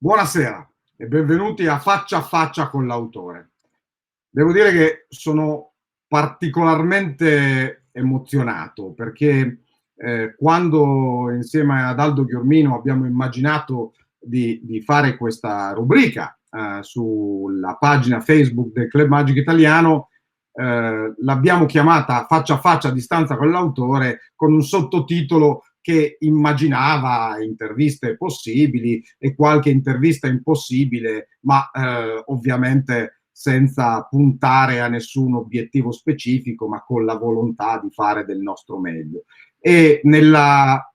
Buonasera e benvenuti a Faccia con l'autore. Devo dire che sono particolarmente emozionato perché quando insieme ad Aldo Ghiurmino abbiamo immaginato di fare questa rubrica sulla pagina Facebook del Club Magico Italiano, l'abbiamo chiamata Faccia a Faccia a distanza con l'autore, con un sottotitolo che immaginava interviste possibili e qualche intervista impossibile, ma ovviamente senza puntare a nessun obiettivo specifico, ma con la volontà di fare del nostro meglio. E nella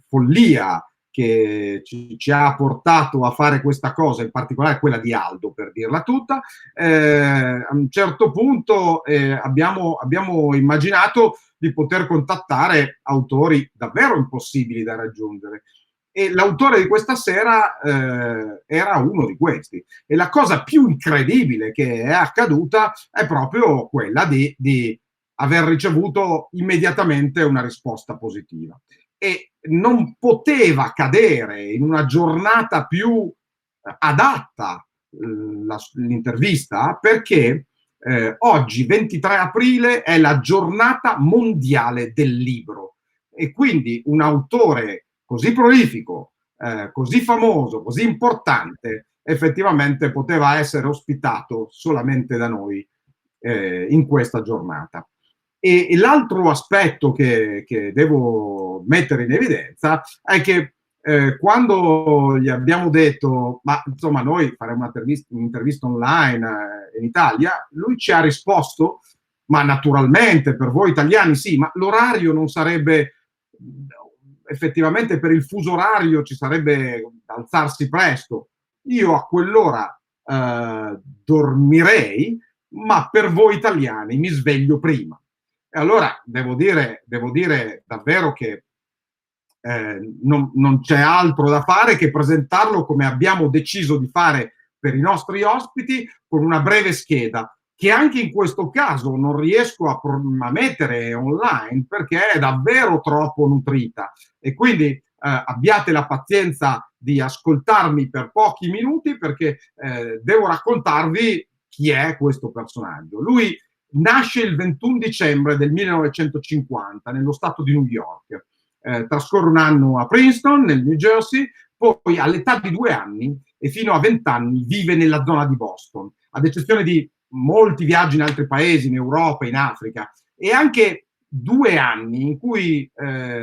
follia che ci ha portato a fare questa cosa, in particolare quella di Aldo, per dirla tutta, a un certo punto abbiamo immaginato di poter contattare autori davvero impossibili da raggiungere. E l'autore di questa sera era uno di questi. E la cosa più incredibile che è accaduta è proprio quella di aver ricevuto immediatamente una risposta positiva. E non poteva cadere in una giornata più adatta l'intervista, perché oggi, 23 aprile, è la giornata mondiale del libro e quindi un autore così prolifico, così famoso, così importante, effettivamente poteva essere ospitato solamente da noi in questa giornata. E l'altro aspetto che devo mettere in evidenza è che quando gli abbiamo detto, ma insomma noi faremo un'intervista online in Italia, lui ci ha risposto, ma naturalmente per voi italiani sì, ma l'orario non sarebbe, effettivamente per il fuso orario ci sarebbe da alzarsi presto. Io a quell'ora dormirei, ma per voi italiani mi sveglio prima. E allora devo dire davvero che non c'è altro da fare che presentarlo come abbiamo deciso di fare per i nostri ospiti, con una breve scheda che anche in questo caso non riesco a mettere online perché è davvero troppo nutrita, e quindi abbiate la pazienza di ascoltarmi per pochi minuti perché devo raccontarvi chi è questo personaggio. Lui nasce il 21 dicembre del 1950 nello stato di New York. Trascorre un anno a Princeton, nel New Jersey, poi all'età di 2 anni e fino a 20 anni vive nella zona di Boston, ad eccezione di molti viaggi in altri paesi, in Europa, in Africa, e anche 2 anni in cui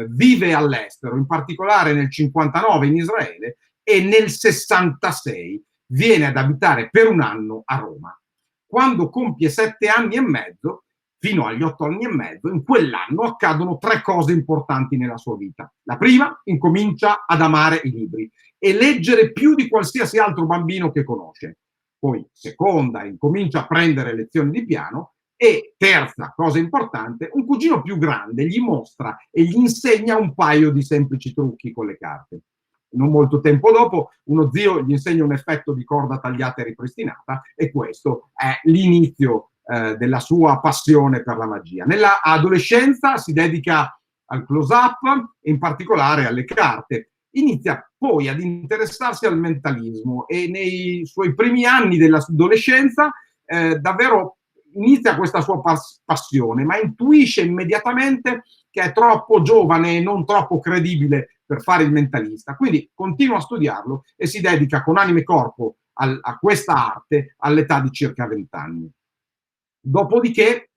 vive all'estero, in particolare nel 59 in Israele e nel 66 viene ad abitare per un anno a Roma. Quando compie 7 anni e mezzo, fino agli 8 anni e mezzo, in quell'anno accadono 3 cose importanti nella sua vita. La prima, incomincia ad amare i libri e leggere più di qualsiasi altro bambino che conosce. Poi, seconda, incomincia a prendere lezioni di piano e, terza cosa importante, un cugino più grande gli mostra e gli insegna un paio di semplici trucchi con le carte. Non molto tempo dopo uno zio gli insegna un effetto di corda tagliata e ripristinata, e questo è l'inizio della sua passione per la magia. Nella adolescenza si dedica al close-up e in particolare alle carte. Inizia poi ad interessarsi al mentalismo e nei suoi primi anni dell'adolescenza davvero inizia questa sua passione, ma intuisce immediatamente che è troppo giovane e non troppo credibile per fare il mentalista. Quindi continua a studiarlo e si dedica con anima e corpo a questa arte all'età di circa 20 anni. Dopodiché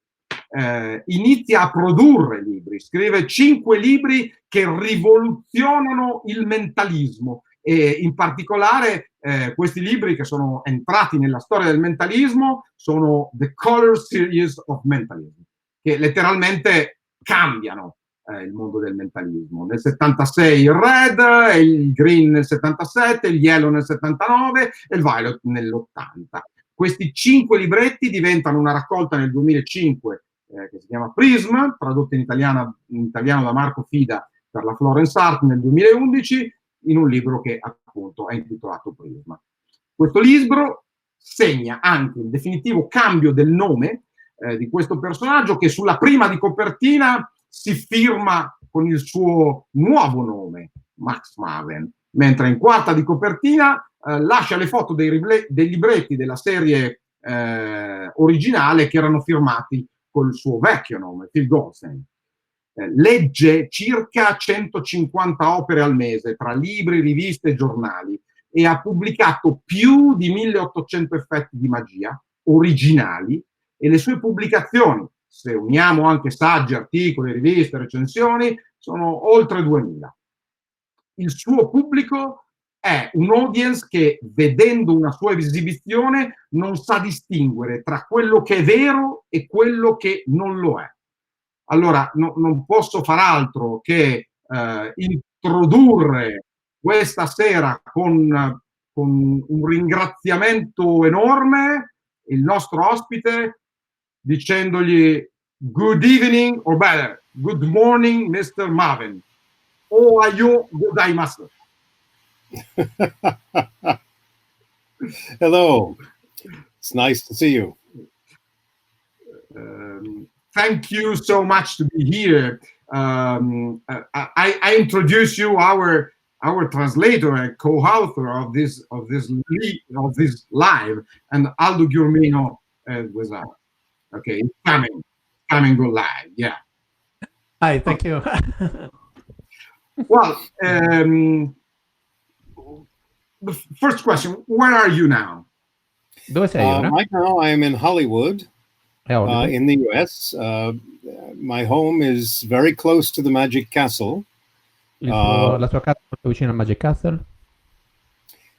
inizia a produrre libri, scrive 5 libri che rivoluzionano il mentalismo, e in particolare questi libri che sono entrati nella storia del mentalismo sono The Color Series of Mentalism, che letteralmente cambiano il mondo del mentalismo. Nel 76 il red, il green nel 77, il yellow nel 79 e il violet nell'80. Questi 5 libretti diventano una raccolta nel 2005 che si chiama Prism, tradotto in italiano da Marco Fida per la Florence Art nel 2011, in un libro che appunto è intitolato Prism. Questo libro segna anche il definitivo cambio del nome di questo personaggio, che sulla prima di copertina si firma con il suo nuovo nome, Max Maven, mentre in quarta di copertina lascia le foto dei libretti della serie originale che erano firmati col suo vecchio nome, Phil Goldstein. Legge circa 150 opere al mese tra libri, riviste e giornali e ha pubblicato più di 1800 effetti di magia originali, e le sue pubblicazioni, se uniamo anche saggi, articoli, riviste, recensioni, sono oltre 2000. Il suo pubblico è un audience che, vedendo una sua esibizione, non sa distinguere tra quello che è vero e quello che non lo è. Allora, non posso far altro che introdurre questa sera con un ringraziamento enorme il nostro ospite, dicendogli good evening, or better, good morning, Mr. Maven. Ohayo gozaimasu. Hello. It's nice to see you. Thank you so much to be here. I introduce you our translator and co-author of this live, and Aldo Ghiurmino was okay. Coming go live. Yeah. Hi. Thank you. Well, the first question: where are you now? Dove sei ora? Right now, I am in Hollywood. In the US. My home is very close to the Magic Castle. La tua casa è vicino al Magic Castle.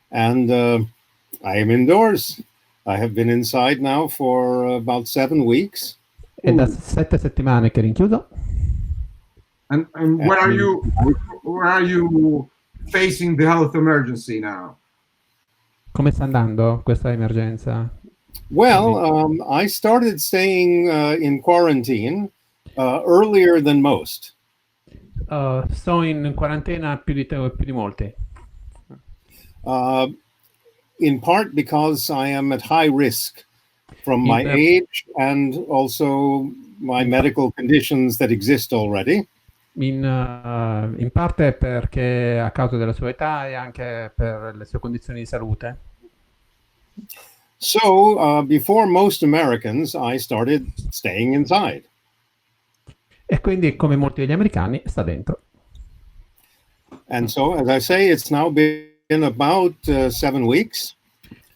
And I am indoors. I have been inside now for about 7 weeks. È da 7 settimane che rinchiuso. And where are you facing the health emergency now? Come sta andando questa emergenza? Well, I started staying in quarantine earlier than most. Sto in quarantena più di molti. In part because I am at high risk from my age and also my medical conditions that exist already. In parte perché a causa della sua età e anche per le sue condizioni di salute. So, before most Americans, I started staying inside. E quindi, come molti degli americani, sta dentro. And so, as I say, it's now been about 7 weeks.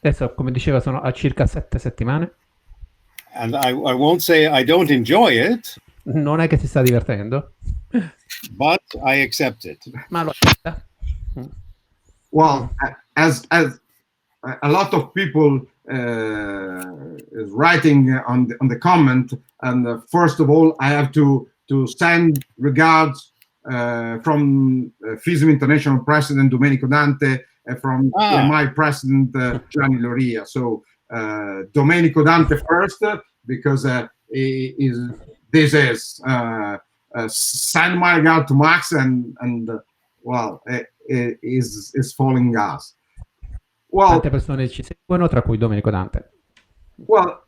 Adesso, come dicevo, sono a circa 7 settimane. And I won't say I don't enjoy it. Non è che si sta divertendo. But I accept it. Ma lo accetta. Well, as a lot of people is writing on the comment, and first of all, I have to send regards from FISM International President Domenico Dante and from my President Gianni Loria. So Domenico Dante first, because send my regard to Max and well, is following us. Well, tante persone ci seguono, tra cui Domenico Dante. Well,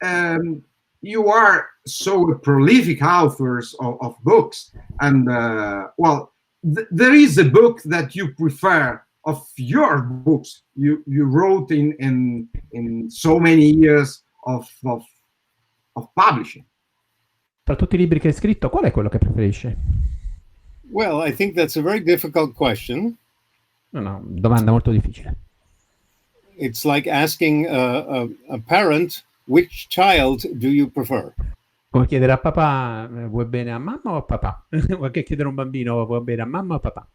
you are so prolific authors of books, and well, there is a book that you prefer of your books you wrote in so many years of publishing. Tra tutti i libri che hai scritto, qual è quello che preferisci? Well, I think that's a very difficult question. No, domanda molto difficile. It's like asking a parent, which child do you prefer? Come chiedere a papà, vuoi bene a mamma o a papà? Vuoi che chiedere a un bambino, vuoi bene a mamma o a papà?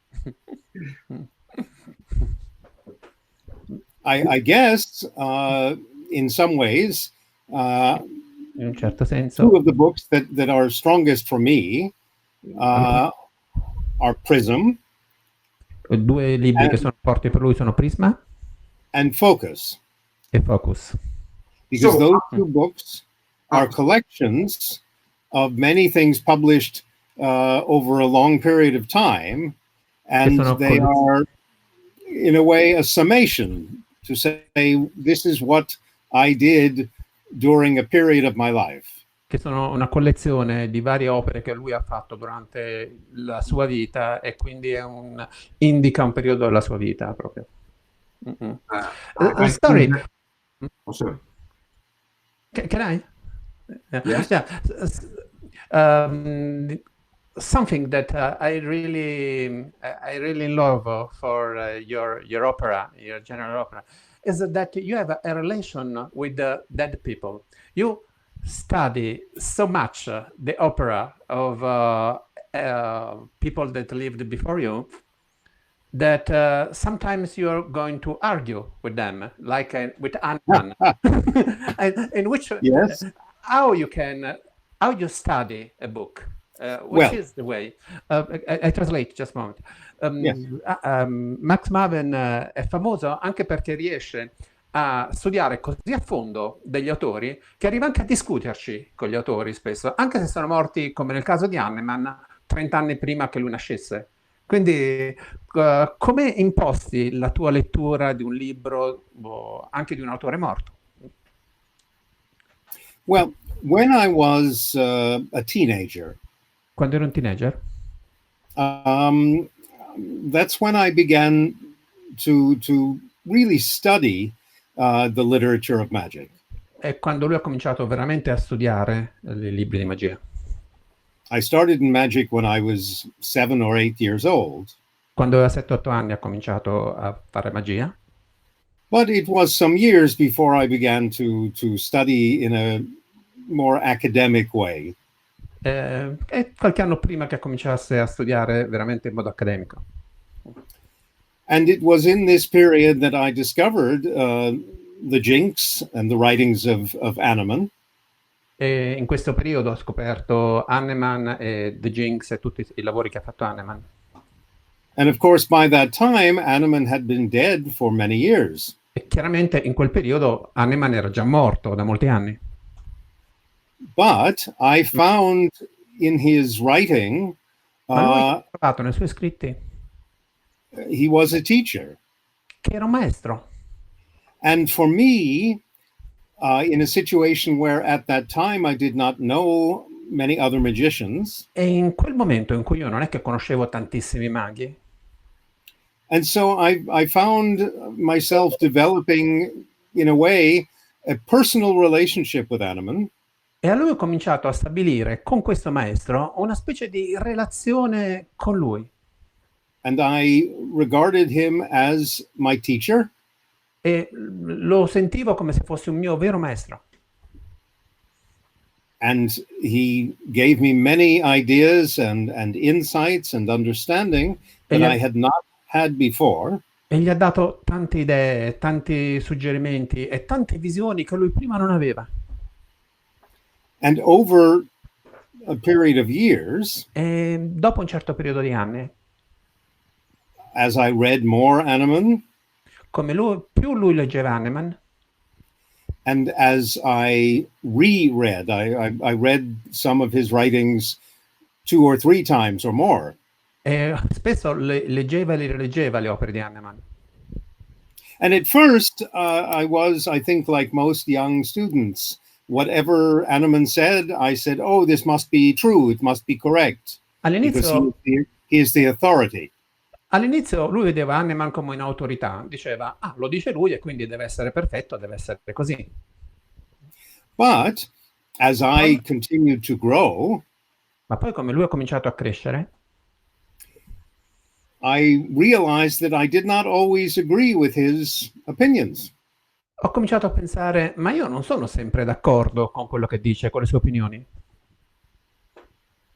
I guess, in some ways, in un certo senso, two of the books that are strongest for me are Prism. Due libri che sono forti per lui sono Prisma and Focus. E Focus. Because those two books are collections of many things published over a long period of time, and they are, in a way, a summation to say, this is what I did during a period of my life. Che sono una collezione di varie opere che lui ha fatto durante la sua vita, e quindi indica un periodo della sua vita proprio. Sorry. Oh, sorry. Can I? Yes. Yeah. Something that I really in love for your opera, your general opera, is that you have a relation with the dead people. You study so much the opera of people that lived before you that sometimes you're going to argue with them, like with Anman, in which Yes. how you study a book, which is the way. I translate just a moment. Yes. Max Maven è famoso anche perché riesce a studiare così a fondo degli autori che arriva anche a discuterci con gli autori spesso, anche se sono morti, come nel caso di Hanneman, 30 anni prima che lui nascesse. Quindi come imposti la tua lettura di un libro o anche di un autore morto? Well, when I was a teenager, Quando ero un teenager, that's when I began to really study the literature of magic. è quando lui ha cominciato veramente a studiare i libri di magia. I started in magic when I was 7 or 8 years old. Quando aveva 7-8 anni ha cominciato a fare magia. But it was some years before I began to study in a more academic way. E qualche anno prima che cominciasse a studiare veramente in modo accademico. And it was in this period that I discovered the Jinx and the writings of Hanneman. E in questo periodo ho scoperto Hanneman e The Jinx e tutti i lavori che ha fatto Hanneman. And of course, by that time, Hanneman had been dead for many years. E chiaramente in quel periodo Hanneman era già morto da molti anni. But I found in his writing, Ma lui ha trovato nei suoi scritti he was a teacher. che era un maestro. And for me, in a situation where at that time I did not know many other magicians. E in quel momento in cui io non è che conoscevo tantissimi maghi. And so I found myself developing, in a way, a personal relationship with Hanneman. E allora ho cominciato a stabilire con questo maestro una specie di relazione con lui. And I regarded him as my teacher. E lo sentivo come se fosse un mio vero maestro. And he gave me many ideas and insights and understanding that I had not had before. E gli ha dato tante idee, tanti suggerimenti e tante visioni che lui prima non aveva. And over a period of years, E dopo un certo periodo di anni, as I read more Hanneman, come più lui leggeva Hanneman, and as I reread, I read some of his writings 2 or 3 times or more. e spesso leggeva e le rileggeva le opere di Hanneman. And at first, I think, like most young students, whatever Hanneman said, I said, "Oh, this must be true. It must be correct." All'inizio, Because he is the authority. all'inizio lui vedeva Hanneman come un'autorità, diceva, lo dice lui e quindi deve essere perfetto, deve essere così. But as I continued to grow, Ma poi come lui ha cominciato a crescere, I realized that I did not always agree with his opinions. ho cominciato a pensare, ma io non sono sempre d'accordo con quello che dice, con le sue opinioni.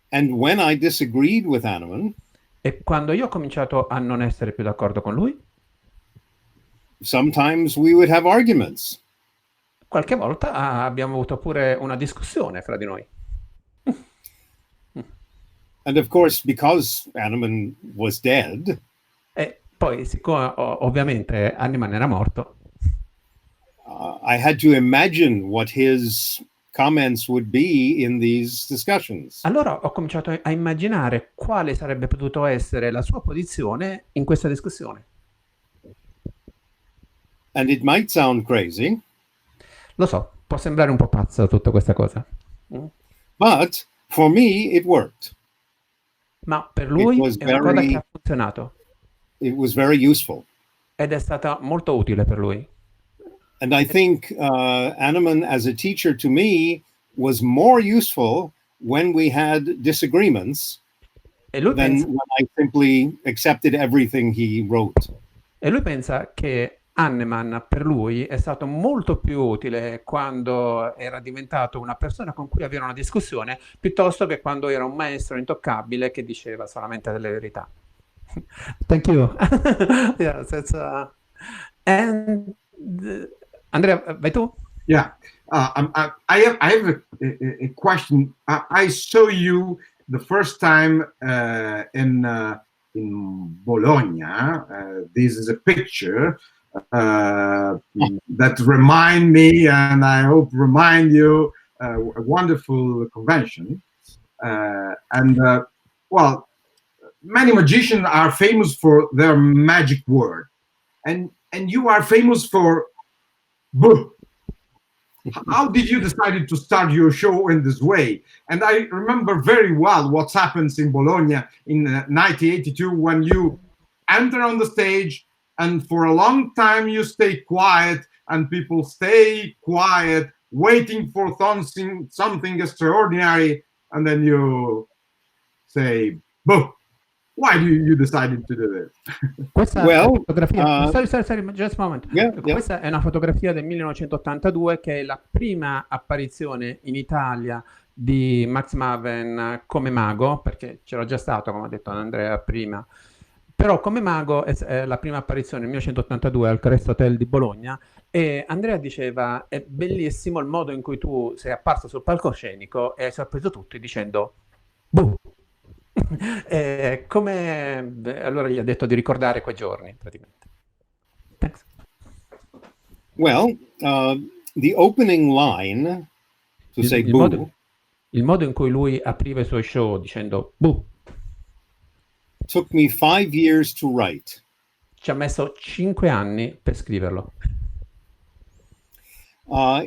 And when I disagreed with Hanneman, E quando io ho cominciato a non essere più d'accordo con lui, sometimes we would have arguments. qualche volta abbiamo avuto pure una discussione fra di noi. And of course, because Hanneman was dead, E poi, siccome ovviamente Hanneman era morto, I had to imagine what his comments would be in these discussions. allora ho cominciato a immaginare quale sarebbe potuto essere la sua posizione in questa discussione. And it might sound crazy, Lo so, può sembrare un po' pazzo tutta questa cosa, but for me, it worked. ma per lui was è una cosa very- che ha funzionato. It was very useful. ed è stata molto utile per lui. And I think Anneman as a teacher to me was more useful when we had disagreements E lui than pensa, when I simply accepted everything he wrote. e lui pensa che Hanneman per lui è stato molto più utile quando era diventato una persona con cui avere una discussione, piuttosto che quando era un maestro intoccabile che diceva solamente delle verità. Thank you. Yes, it's, and Andrea, vai tu? Yeah. I have a question. I saw you the first time in Bologna. This is a picture that remind me, and I hope remind you, a wonderful convention. Well, many magicians are famous for their magic word, and you are famous for boo. How did you decide to start your show in this way? And I remember very well what happens in Bologna in 1982 when you enter on the stage and for a long time you stay quiet and people stay quiet waiting for something extraordinary, and then you say, boo. Why do you decided to do this? Questa fotografia, sorry, just a moment. Questa è una fotografia del 1982 che è la prima apparizione in Italia di Max Maven come mago, perché c'era già stato, come ha detto Andrea prima, però come mago è la prima apparizione nel 1982 al Crest Hotel di Bologna, e Andrea diceva è bellissimo il modo in cui tu sei apparso sul palcoscenico e hai sorpreso tutti dicendo boh. Allora gli ha detto di ricordare quei giorni praticamente. Thanks. Well, the opening line to say boo. Il modo in cui lui apriva i suoi show dicendo boo took me 5 years to write. Ci ha messo 5 anni per scriverlo.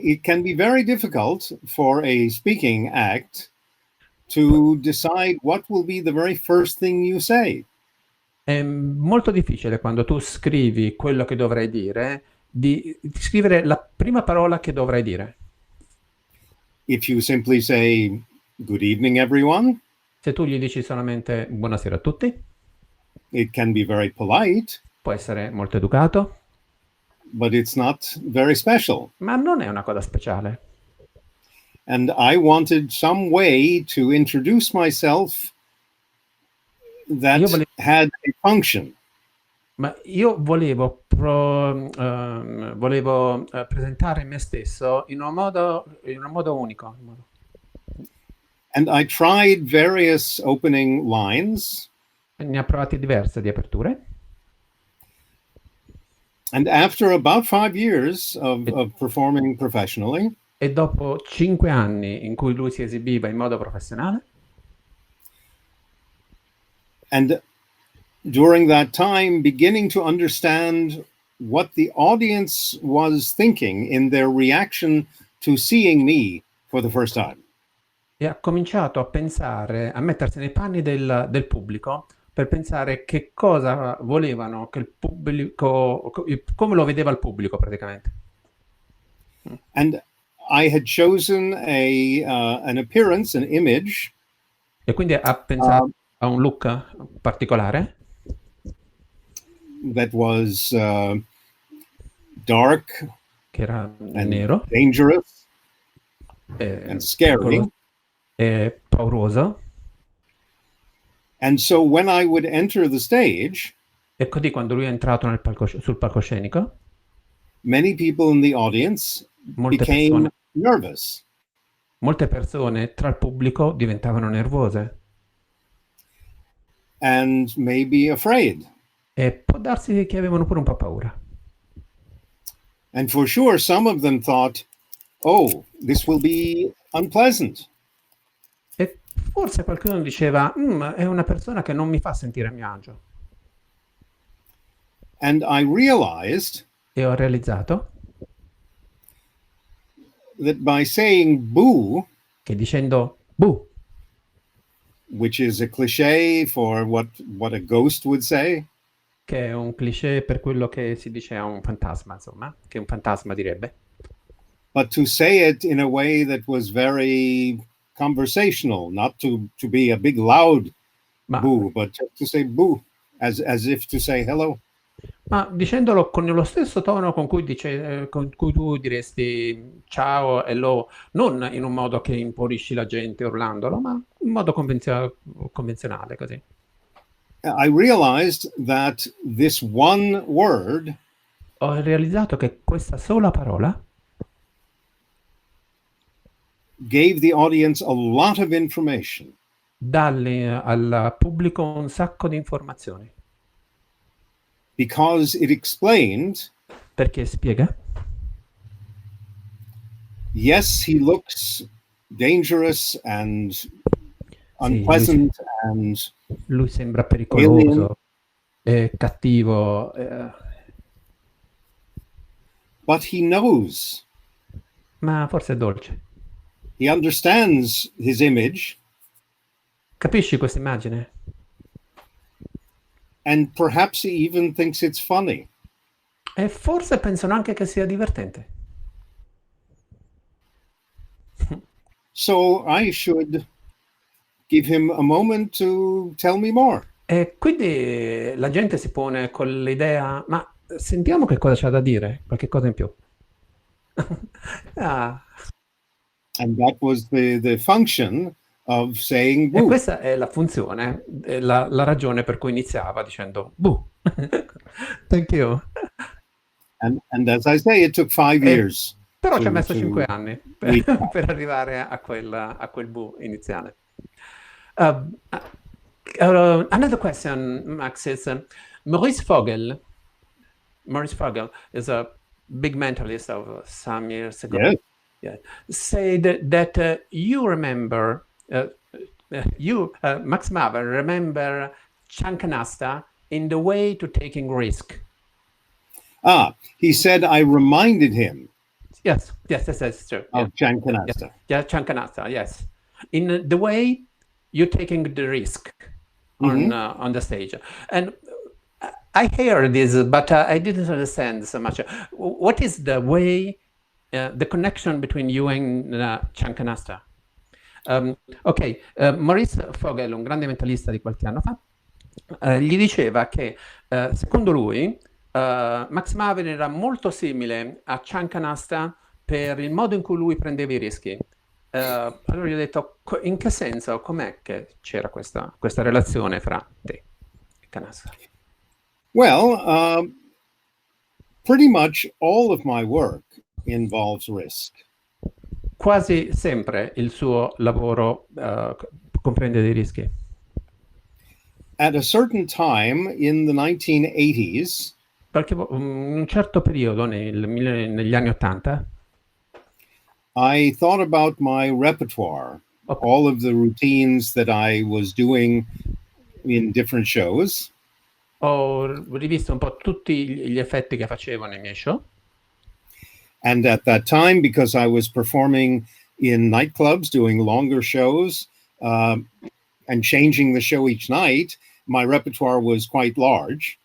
It can be very difficult for a speaking act to decide what will be the very first thing you say. È molto difficile quando tu scrivi quello che dovrai dire, di scrivere la prima parola che dovrai dire. If you simply say, good evening, everyone. Se tu gli dici solamente buonasera a tutti. It can be very polite. Può essere molto educato. But it's not very special. Ma non è una cosa speciale. And I wanted some way to introduce myself that had a function. Ma io volevo presentare me stesso in un modo unico. And I tried various opening lines. Ne ha provate diverse di aperture. And after about 5 years of performing professionally, e dopo 5 anni in cui lui si esibiva in modo professionale, and during that time beginning to understand what the audience was thinking in their reaction to seeing me for the first time. E ha cominciato a pensare, a mettersi nei panni del pubblico, per pensare che cosa volevano che il pubblico, come lo vedeva il pubblico praticamente. And I had chosen an appearance, an image. E quindi ha pensato a un look particolare. That was dark. Che era nero. Dangerous. And scary. E pauroso. And so when I would enter the stage. E così quando lui è entrato sul palcoscenico. Many people in the audience became nervous. Molte persone tra il pubblico diventavano nervose. And maybe afraid. E può darsi che avevano pure un po' paura. And for sure some of them thought, oh, this will be unpleasant. E forse qualcuno diceva, è una persona che non mi fa sentire a mio agio. And I realized. E ho realizzato. That by saying boo, che dicendo boo, which is a cliché for what a ghost would say, che è un cliché per quello che si dice a un fantasma, insomma, che un fantasma direbbe. But to say it in a way that was very conversational, not to be a big loud boo, but just to say boo, as if to say hello. Ma dicendolo con lo stesso tono con cui tu diresti ciao, hello, non in un modo che impaurisci la gente urlandolo, ma in modo convenzionale così. I realized that this one word Ho realizzato che questa sola parola gave the audience a lot of information. Dà al pubblico un sacco di informazioni. Because it explained, perché spiega? Yes, he looks dangerous and unpleasant and lui sembra pericoloso e cattivo. But he knows. Ma forse è dolce. He understands his image. Capisci questa immagine? And perhaps he even thinks it's funny. E forse pensano anche che sia divertente. So I should give him a moment to tell me more. E quindi la gente si pone con l'idea, ma sentiamo che cosa c'ha da dire, qualche cosa in più. And that was the function of saying boo. E questa è la funzione, la ragione per cui iniziava dicendo boo. Thank you. And as I say, it took 5 years. Però ci ha messo 5 anni per arrivare a quel boo iniziale. Another question, Max, is Maurice Vogel. Maurice Vogel is a big mentalist of some years ago. Yes. Yeah, said that you remember, Max Maven, remember Chankanasta in the way to taking risk. He said I reminded him. Yes, that's true. Of Chankanasta. Yeah, Chankanasta, yes. In the way you're taking the risk on the stage. And I hear this, but I didn't understand so much. What is the way, the connection between you and Chankanasta? Maurice Vogel, un grande mentalista di qualche anno fa, gli diceva che secondo lui Max Maven era molto simile a Chankanasta per il modo in cui lui prendeva i rischi. Allora gli ho detto, in che senso, com'è che c'era questa relazione fra te e Chankanasta? Well, pretty much all of my work involves risk. Quasi sempre il suo lavoro comprende dei rischi. At a certain time in the 1980s, perché in un certo periodo negli anni 80 I thought about my repertoire, all of the routines that I was doing in different shows. Ho rivisto un po' tutti gli effetti che facevo nei miei show. And at that time, because I was performing in nightclubs, doing longer shows, and changing the show each night, my repertoire was quite large.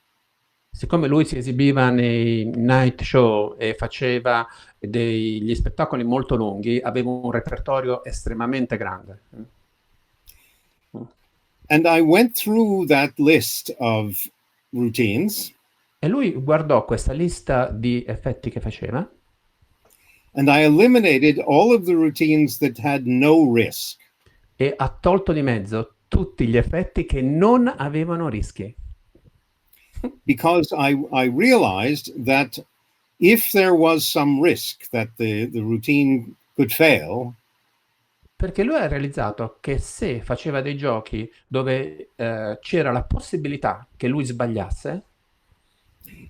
Siccome lui si esibiva nei night show e faceva degli spettacoli molto lunghi, avevo un repertorio estremamente grande. And I went through that list of routines. E lui guardò questa lista di effetti che faceva. And I eliminated all of the routines that had no risk. E ha tolto di mezzo tutti gli effetti che non avevano rischi. Because I realized that if there was some risk that the routine could fail, perché lui ha realizzato che se faceva dei giochi dove c'era la possibilità che lui sbagliasse,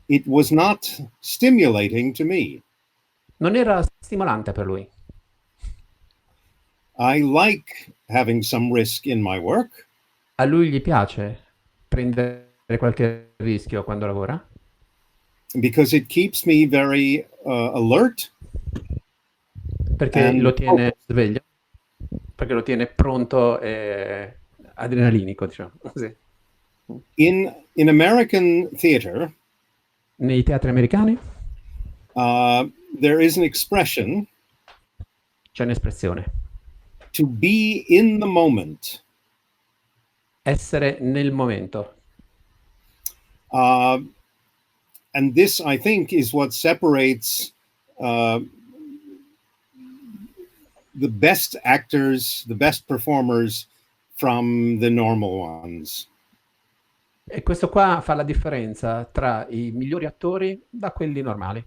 it was not stimulating to me. Non era stimolante per lui. I like having some risk in my work. A lui gli piace prendere qualche rischio quando lavora? Because it keeps me very alert. Perché lo tiene sveglio? Perché lo tiene pronto e adrenalinico, diciamo. Sì. In American theater, nei teatri americani there is an expression, c'è un'espressione, to be in the moment. essere nel momento. And this, I think, is what separates the best actors, the best performers from the normal ones. E questo qua fa la differenza tra i migliori attori da quelli normali.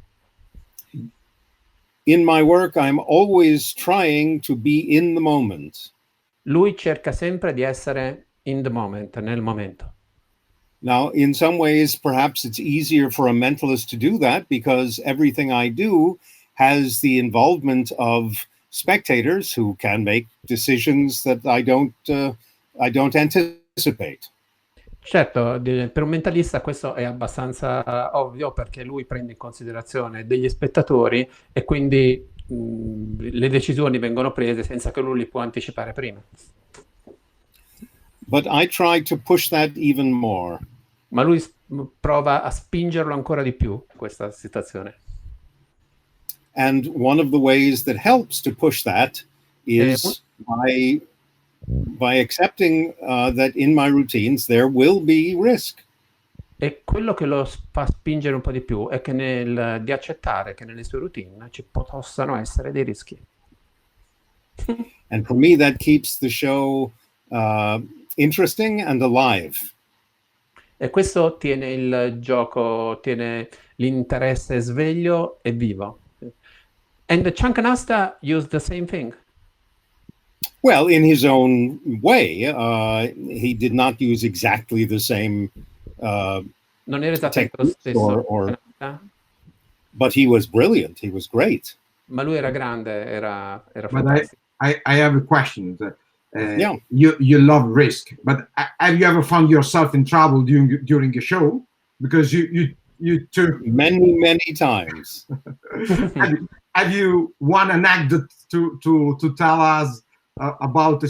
In my work, I'm always trying to be in the moment. Lui cerca sempre di essere in the moment, nel momento. Now, in some ways, perhaps it's easier for a mentalist to do that because everything I do has the involvement of spectators who can make decisions that I don't anticipate. Certo, per un mentalista questo è abbastanza ovvio perché lui prende in considerazione degli spettatori e quindi le decisioni vengono prese senza che lui li può anticipare prima. But I try to push that even more. Ma lui prova a spingerlo ancora di più, questa situazione. And one of the ways that helps to push that is by accepting that in my routines there will be risk. E quello che lo fa spingere un po' di più è che di accettare che nelle sue routine ci possano essere dei rischi. And for me that keeps the show interesting and alive. E questo tiene il gioco, tiene l'interesse sveglio e vivo. And the Chankanasta used the same thing. Well, in his own way, he did not use exactly the same non era esattamente lo stesso, but he was brilliant. He was great. Ma lui era grande, era fantastico. I have a question. Yeah. You love risk, but have you ever found yourself in trouble during a show? Because you took many times. have you one anecdote to tell us about a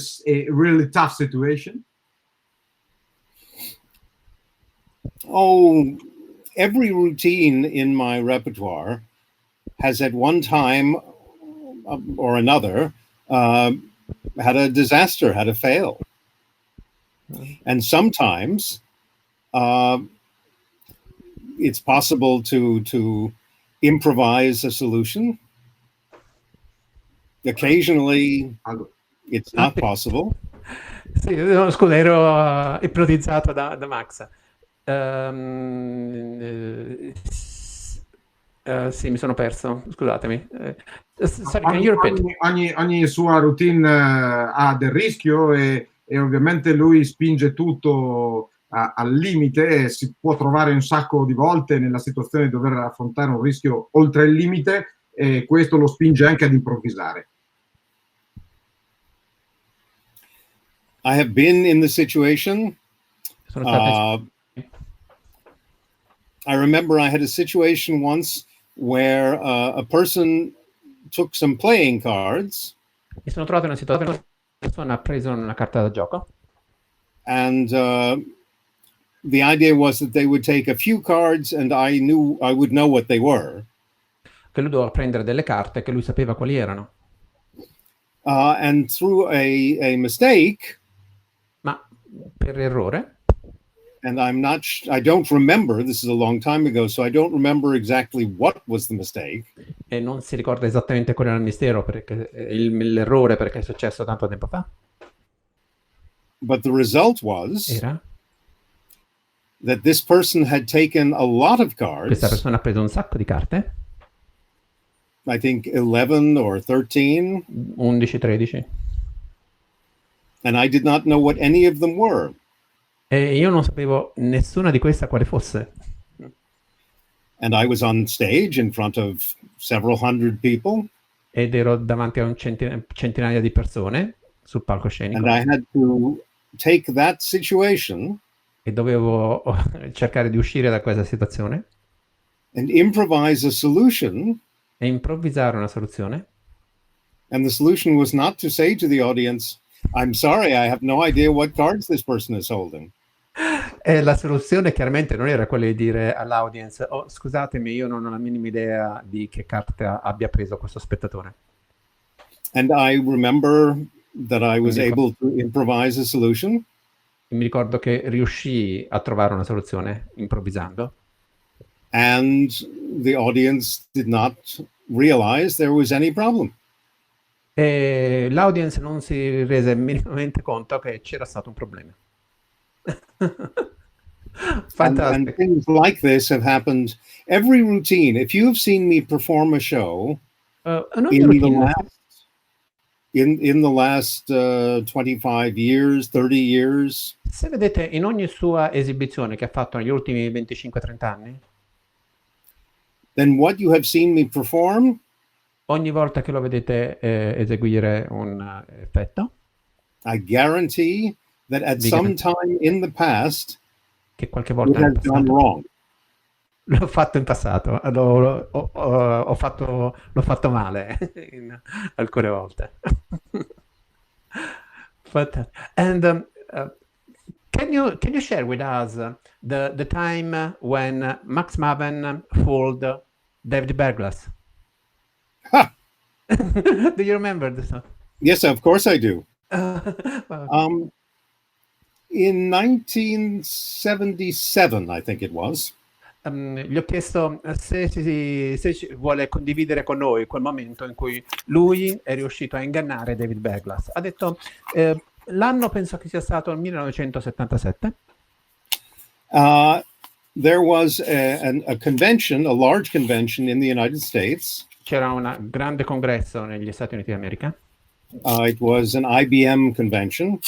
really tough situation? Oh, every routine in my repertoire has at one time or another had a disaster, had a fail. And sometimes it's possible to improvise a solution. Occasionally it's not possible. Sì, no, scusa, ero ipnotizzato da Max. Sì, mi sono perso, scusatemi. Ogni sua routine ha del rischio e ovviamente lui spinge tutto al limite e si può trovare un sacco di volte nella situazione di dover affrontare un rischio oltre il limite e questo lo spinge anche ad improvvisare. I have been in the situation. I remember I had a situation once where a person took some playing cards. Mi sono trovato in una situazione dove una persona ha preso una carta da gioco. And the idea was that they would take a few cards and I would know what they were. Che lui doveva prendere delle carte che lui sapeva quali erano. And through a mistake. Ma per errore. And I don't remember, this is a long time ago, so I don't remember exactly what was the mistake. E non si ricorda esattamente qual era il mistero, perché l'errore, perché è successo tanto tempo fa. But the result was era that this person had taken a lot of cards. Questa persona ha preso un sacco di carte. I think 11 or 13. 11, 13. And I did not know what any of them were. E io non sapevo nessuna di queste quale fosse. And I was on stage in front of several hundred people. Ed ero davanti a un centinaia di persone sul palcoscenico. And I had to take that situation. E dovevo cercare di uscire da questa situazione. And improvise a solution. E improvvisare una soluzione. And the solution was not to say to the audience, I'm sorry, I have no idea what cards this person is holding. E la soluzione chiaramente non era quella di dire all'audience: "Oh, scusatemi, io non ho la minima idea di che carta abbia preso questo spettatore". And I remember that I was Mi ricordo, able to improvise a solution. mi ricordo che riuscii a trovare una soluzione improvvisando. And the audience did not realize there was any problem. E l'audience non si rese minimamente conto che c'era stato un problema. And Fantastico. things like this have happened. Every routine, if you have seen me perform a show In ogni in the routine, last, in the last 25 years, 30 years, se vedete in ogni sua esibizione che ha fatto negli ultimi 25-30 anni, then what you have seen me perform ogni volta che lo vedete eseguire un effetto, I guarantee that at vi some garantisco time in the past, che qualche it volta nel has gone passato wrong. l'ho fatto in passato, l'ho fatto male in alcune volte. And can you share with us the time when Max Maven fooled David Berglas? Ha! Do you remember this? Yes, of course I do. Well, In 1977, I think it was, gli ho chiesto se vuole condividere con noi quel momento in cui lui è riuscito a ingannare David Berglas. Ha detto, l'anno penso che sia stato il 1977. there was a convention, a large convention in the United States. C'era un grande congresso negli Stati Uniti d'America. It was an IBM convention.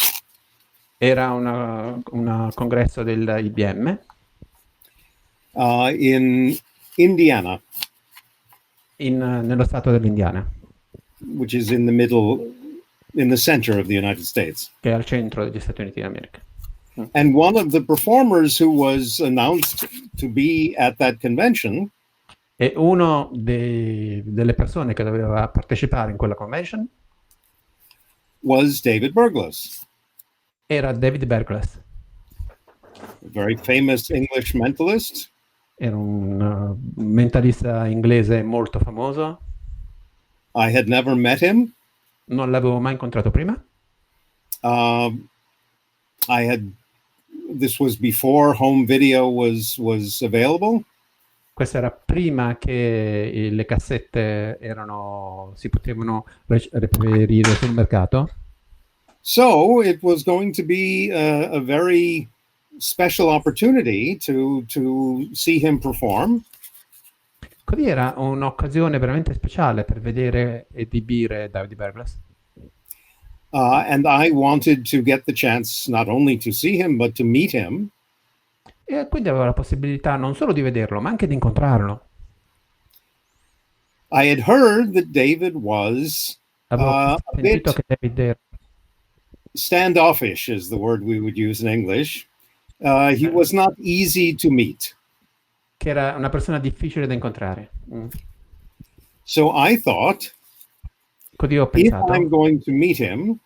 Era un congresso dell'IBM. In Indiana, Nello stato dell'Indiana, which is in the center of the United States. che è al centro degli Stati Uniti d'America. And one of the performers who was announced to be at that convention E uno delle persone che doveva partecipare in quella convention was David Berglas, era David Berglas. a very famous English mentalist. Era un mentalista inglese molto famoso. I had never met him. Non l'avevo mai incontrato prima. This was before home video was available. Questo era prima che le cassette si potevano reperire sul mercato. So it was going to be a very special opportunity to see him perform. Così era un'occasione veramente speciale per vedere e esibire David Berglas. And I wanted to get the chance not only to see him, but to meet him. E quindi avevo la possibilità non solo di vederlo, ma anche di incontrarlo. I had heard that David was Avevo a sentito bit che David era standoffish, is the word we would use in English. He was not easy to meet. che era una persona difficile da incontrare. So I thought, Così ho if pensato, I'm going to meet him,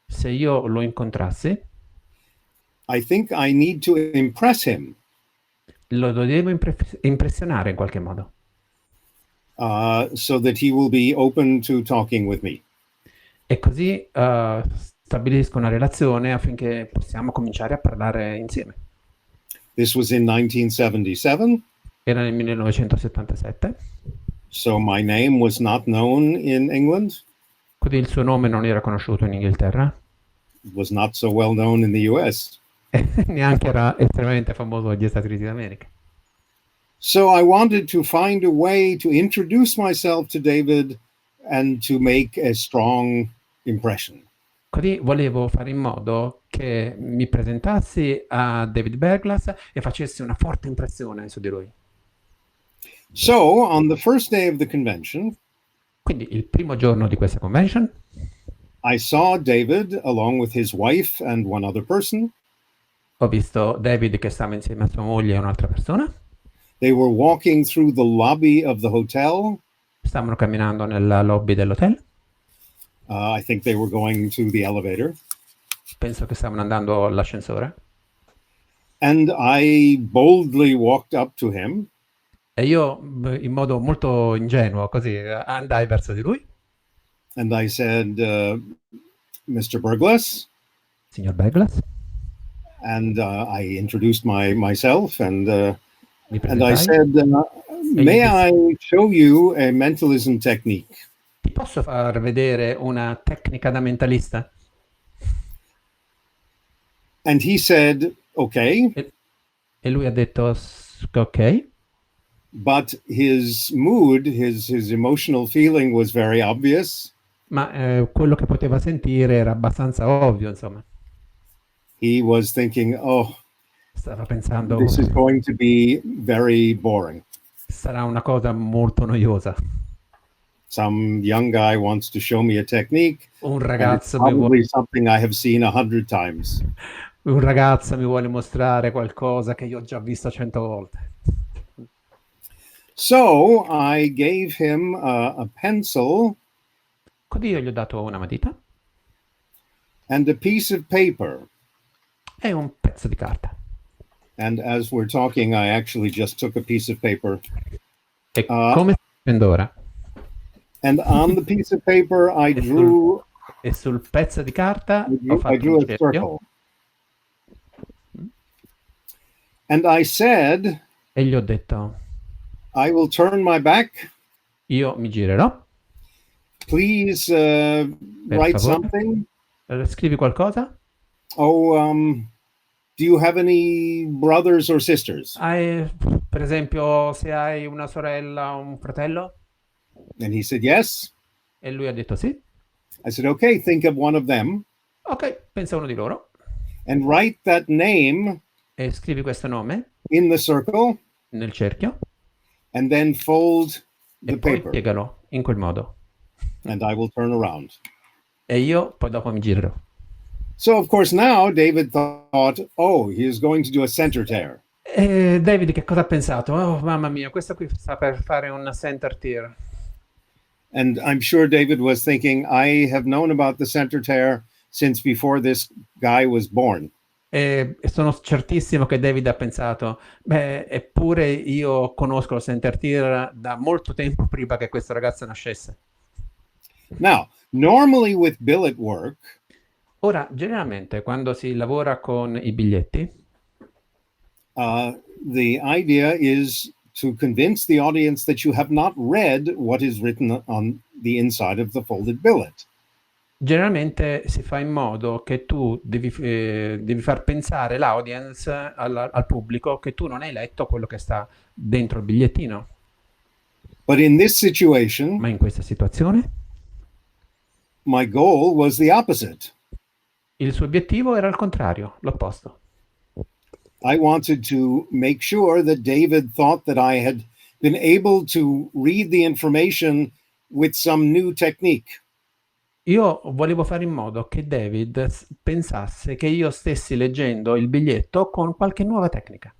se io lo incontrassi, I think I need to impress him. lo devo impressionare in qualche modo, so that he will be open to talking with me. e così stabilisco una relazione affinché possiamo cominciare a parlare insieme. This was in 1977. Era nel 1977, So my name was not known in England. così il suo nome non era conosciuto in Inghilterra, It was not so well known in the US. e neanche era estremamente famoso negli Stati Uniti d'America. So I wanted to find a way to introduce myself to David and to make a strong impression. Così volevo fare in modo che mi presentassi a David Berglas e facessi una forte impressione su di lui. So on the first day of the convention, Quindi il primo giorno di questa convention I saw David along with his wife and one other person. ho visto David che stava insieme a sua moglie e un'altra persona. They were walking through the lobby of the hotel. Stavano camminando nella lobby dell'hotel. I think they were going to the elevator. Penso che stavano andando all'ascensore. And I boldly walked up to him. E io, in modo molto ingenuo, così, andai verso di lui. And I said, Mr. Burglas. Signor Burglas. And I introduced myself, and I said, E may gli dissi, I show you a mentalism technique? ti posso far vedere una tecnica da mentalista? And he said, okay. E lui ha detto, ok. But his mood, his emotional feeling was very obvious. Ma quello che poteva sentire era abbastanza ovvio, insomma. He was thinking, oh, Stava pensando, this is going to be very boring. sarà una cosa molto noiosa. Some young guy wants to show me a technique, Un and it's ragazzo mi probably something I have seen 100 times. Un ragazzo mi vuole mostrare qualcosa che io ho già visto 100 volte. So I gave him a pencil Quindi io gli ho dato una matita and a piece of paper. e un pezzo di carta. And as we're talking, I actually just took a piece of paper. E come sto facendo ora? And on the piece of paper, I drew. E sul pezzo di carta ho I fatto drew un a cerchio. circle. And I said, E gli ho detto, I will turn my back. io mi girerò. Please write favore. something. Scrivi qualcosa? Oh, do you have any brothers or sisters? Per esempio, se hai una sorella o un fratello? And he said, yes. E lui ha detto sì. I said, okay, think of one of them. Ok, pensa a uno di loro. And write that name E scrivi questo nome in the circle. nel cerchio. And then fold the E poi paper. piegalo in quel modo. And I will turn around. E io poi dopo mi girerò. So, of course, now David thought, oh, he is going to do a center tear. E David che cosa ha pensato? Oh, mamma mia, questo qui sta per fare un center tear. And I'm sure David was thinking, I have known about the center tear since before this guy was born. E sono certissimo che David ha pensato, beh, eppure io conosco il center tear da molto tempo prima che questo ragazzo nascesse. Now, normally with billet work, Ora, generalmente, quando si lavora con i biglietti, the idea is to convince the audience that you have not read what is written on the inside of the folded billet. generalmente si fa in modo che tu devi far pensare l'audience al pubblico che tu non hai letto quello che sta dentro il bigliettino. But in this situation, Ma in questa situazione, my goal was the opposite. il suo obiettivo era il contrario, l'opposto. I wanted to make sure that David thought that I had been able to read the information with some new technique. Io volevo fare in modo che David pensasse che io stessi leggendo il biglietto con qualche nuova tecnica.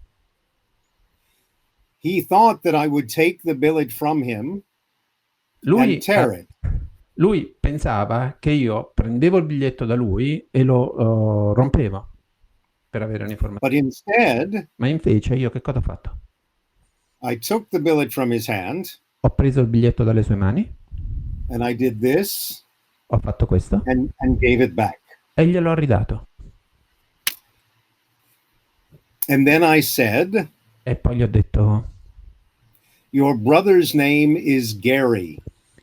He thought that I would take the billet from him and tear it. Lui pensava che io prendevo il biglietto da lui e lo rompevo per avere un'informazione. But instead, Ma invece io che cosa ho fatto? I took the billet from his hand Ho preso il biglietto dalle sue mani, and I did this ho fatto questo and gave it back. e gliel'ho ridato. And then I said, E poi gli ho detto, your brother's name is Gary.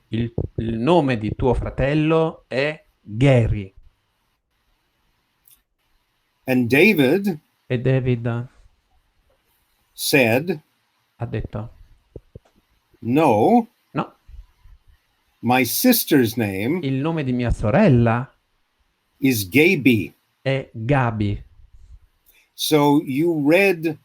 il nome di tuo fratello è Gary. And David E David said, ha detto, no, no, my sister's name il nome di mia sorella is Gaby. è Gabi. So you read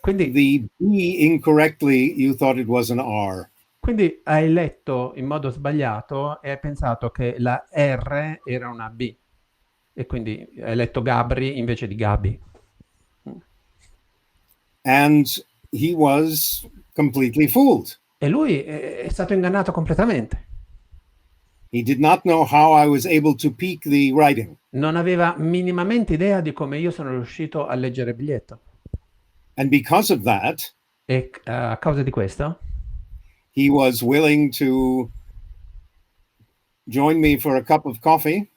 Quindi, the B incorrectly, you thought it was an R. quindi hai letto in modo sbagliato e hai pensato che la R era una B. E quindi hai letto Gabri invece di Gabi. And he was completely fooled. E lui è stato ingannato completamente. He did not know how I was able to peek the writing. Non aveva minimamente idea di come io sono riuscito a leggere il biglietto. And because of that, E a causa di questo, he was willing to join me for a cup of coffee.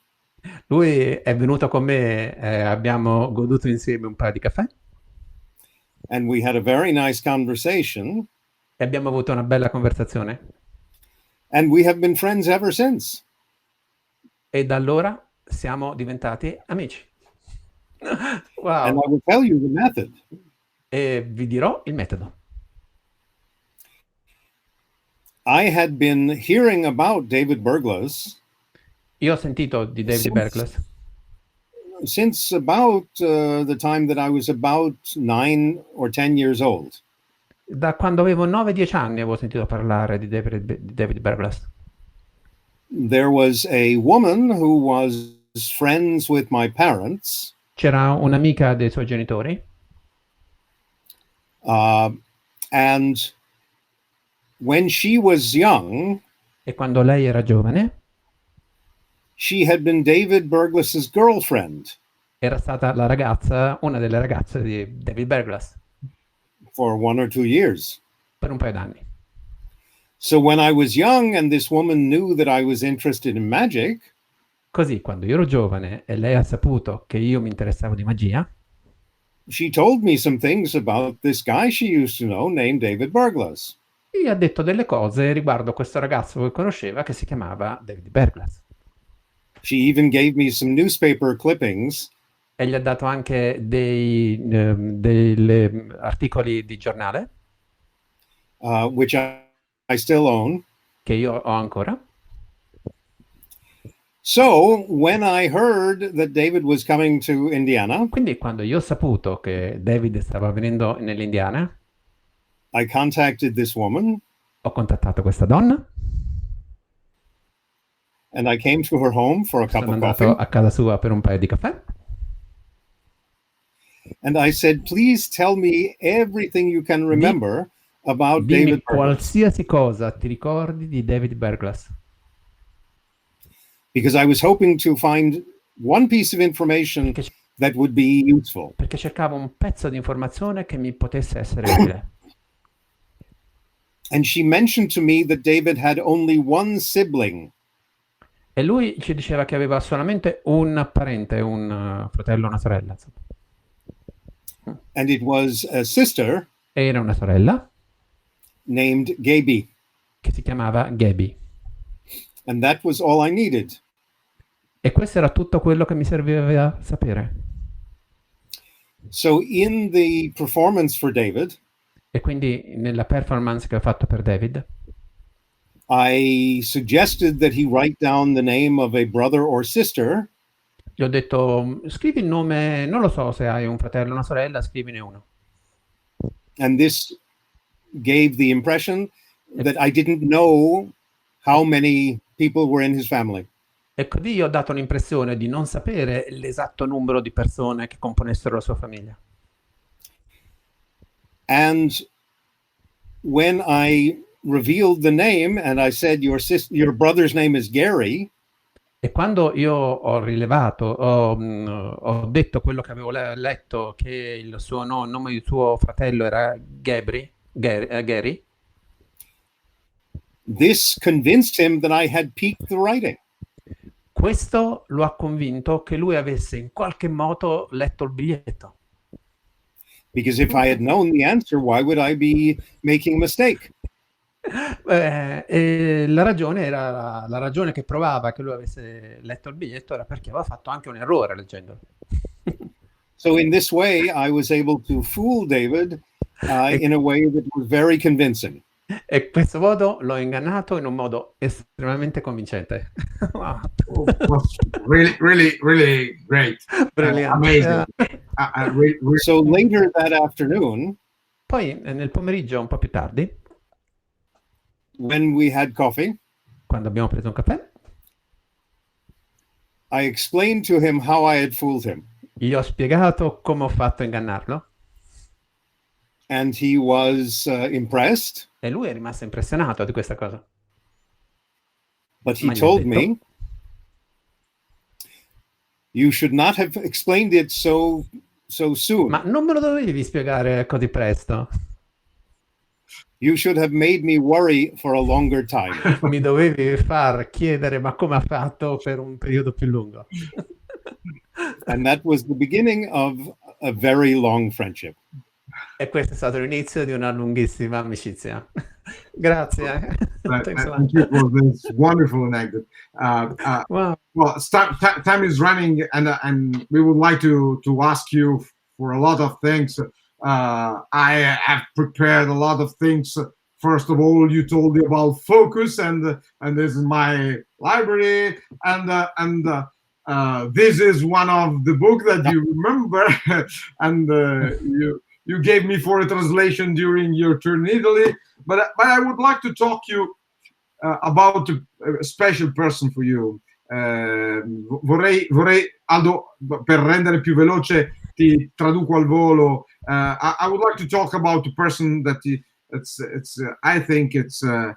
lui è venuto con me, abbiamo goduto insieme un paio di caffè And we had a very nice conversation. e abbiamo avuto una bella conversazione. And we have been friends ever since. E da allora siamo diventati amici. Wow. And I will tell you the method. E vi dirò il metodo. I had been hearing about David Berglas Io ho sentito di David Berglas since about the time that I was about 9 or 10 years old. da quando avevo 9-10 anni, avevo sentito parlare di David Berglas. There was a woman who was friends with my parents. C'era un'amica dei suoi genitori And when she was young, e quando lei era giovane she had been David Berglas's girlfriend era stata la ragazza, una delle ragazze di David Berglas for 1 or 2 years. per un paio d'anni. So when I was young and this woman knew that I was interested in magic, Così, quando io ero giovane e lei ha saputo che io mi interessavo di magia, she told me some things about this guy she used to know named David Berglas. gli ha detto delle cose riguardo questo ragazzo che conosceva che si chiamava David Berglas. She even gave me some newspaper clippings E gli ha dato anche degli articoli di giornale which I still own. che io ho ancora. So when I heard that David was coming to Indiana, Quindi quando io ho saputo che David stava venendo nell'Indiana, I contacted this woman ho contattato questa donna, and I came to her home for a cup sono of andato coffee. a casa sua per un paio di caffè And I said, please tell me everything you can remember about dimmi David Berglas. qualsiasi cosa ti ricordi di David Berglas, Because I was hoping to find one piece of information that would be useful. perché cercavo un pezzo di informazione che mi potesse essere utile. And she mentioned to me that David had only one sibling. E lui ci diceva che aveva solamente un parente, un fratello o una sorella, insomma. And it was a sister Era una sorella named Gaby. che si chiamava Gaby. And that was all I needed. E questo era tutto quello che mi serviva sapere. So in the performance for David, E quindi nella performance che ho fatto per David, I suggested that he write down the name of a brother or sister gli ho detto scrivi il nome, non lo so se hai un fratello o una sorella, scrivine uno. and this gave the impression that I didn't know how many people were in his family. E così io ho dato l'impressione di non sapere l'esatto numero di persone che componessero la sua famiglia. And when I revealed the name and I said your brother's name is Gary, E quando io ho rilevato, ho detto quello che avevo letto, che il suo nome di suo fratello era Gary, this convinced him that I had peaked the writing. questo lo ha convinto che lui avesse in qualche modo letto il biglietto. Because if I had known the answer, why would I be making a mistake? E la ragione che provava che lui avesse letto il biglietto era perché aveva fatto anche un errore leggendolo. So in this way, I was able to fool David in a way that was very convincing. E in questo modo l'ho ingannato in un modo estremamente convincente. Wow. really great. Brilliant. Amazing. So later that afternoon, Poi nel pomeriggio, un po' più tardi, when we had coffee, quando abbiamo preso un caffè, I explained to him how I had fooled him. gli ho spiegato come ho fatto a ingannarlo And he was impressed, e lui è rimasto impressionato di questa cosa. but he Ma gli ho told detto, me, you should not have explained it so so soon. Ma non me lo dovevi spiegare così presto. You should have made me worry for a longer time. Mi dovevi far chiedere ma come ha fatto per un periodo più lungo. And that was the beginning of a very long friendship. E questo è stato l'inizio di una lunghissima amicizia. Grazie. Thanks a lot. Thank you for this wonderful anecdote. Wow. Well, time is running, and we would like to ask you for a lot of things. I have prepared a lot of things. First of all, you told me about focus, and this is my library, and this is one of the book that you remember, and you gave me for a translation during your tour in Italy. But I would like to talk to you about a special person for you. Vorrei, Aldo, per rendere più veloce, ti traduco al volo. I would like to talk about a person that I think it's a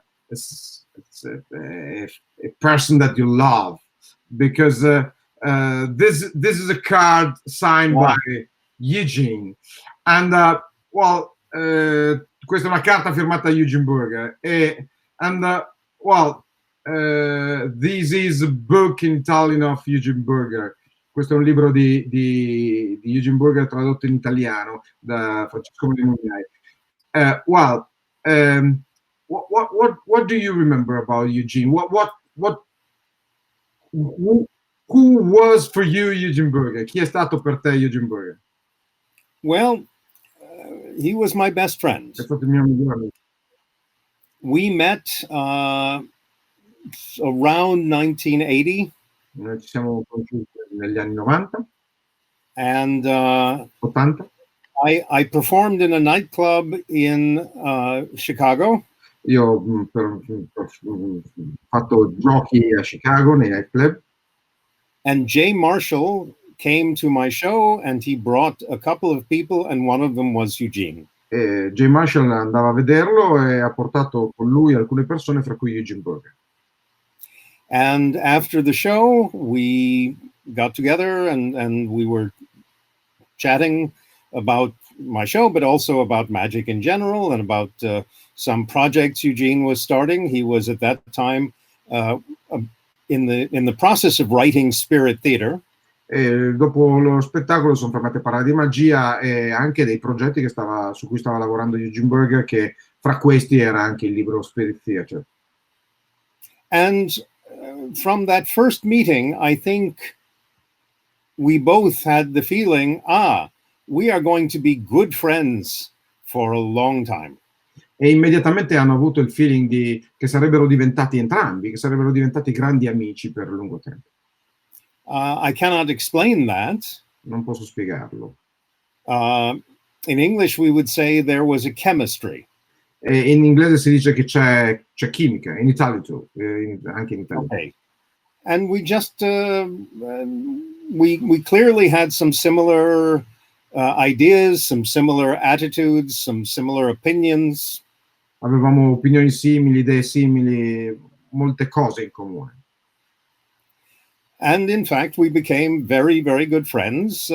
person that you love, because this is a card signed by Eugene, and questa è una carta firmata da Eugene Burger, this is a book in Italian of Eugene Burger. Questo è un libro di Eugene Burger tradotto in italiano da Francesco Mugnai. What do you remember about Eugene? Who was for you Eugene Burger? Chi è stato per te Eugene Burger? Well, he was my best friend. È stato il mio migliore amico. We met around 1980. Noi ci siamo conosciuti negli anni 90. And 80. I performed in a nightclub in Chicago. Io ho fatto giochi a Chicago nei nightclub. And Jay Marshall came to my show, and he brought a couple of people, and one of them was Eugene. Jay Marshall andava a vederlo e ha portato con lui alcune persone, fra cui Eugene Burger. And after the show, we got together and we were chatting about my show, but also about magic in general and about some projects Eugene was starting. He was at that time in the process of writing Spirit Theater. E dopo lo spettacolo sono fermati a parlare di magia e anche dei progetti su cui stava lavorando Eugene Burger, che fra questi era anche il libro Spirit Theater. And from that first meeting, I think we both had the feeling, we are going to be good friends for a long time. E immediatamente hanno avuto il feeling che sarebbero diventati entrambi, che sarebbero diventati grandi amici per lungo tempo. I cannot explain that. Non posso spiegarlo. In English, we would say there was a chemistry. E in inglese si dice che c'è chimica, in italiano, anche in italiano. Okay. And we just, we clearly had some similar ideas, some similar attitudes, some similar opinions. Avevamo opinioni simili, idee simili, molte cose in comune. And in fact, we became very, very good friends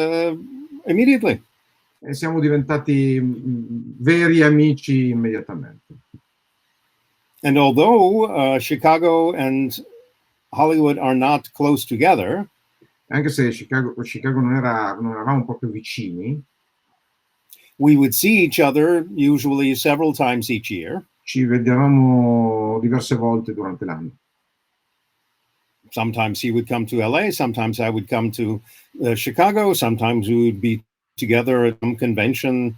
immediately. E siamo diventati veri amici immediatamente. And although Chicago and Hollywood are not close together, anche se Chicago non eravamo proprio vicini, we would see each other usually several times each year. Ci vedevamo diverse volte durante l'anno. Sometimes he would come to LA, sometimes I would come to Chicago, sometimes we would be together at some convention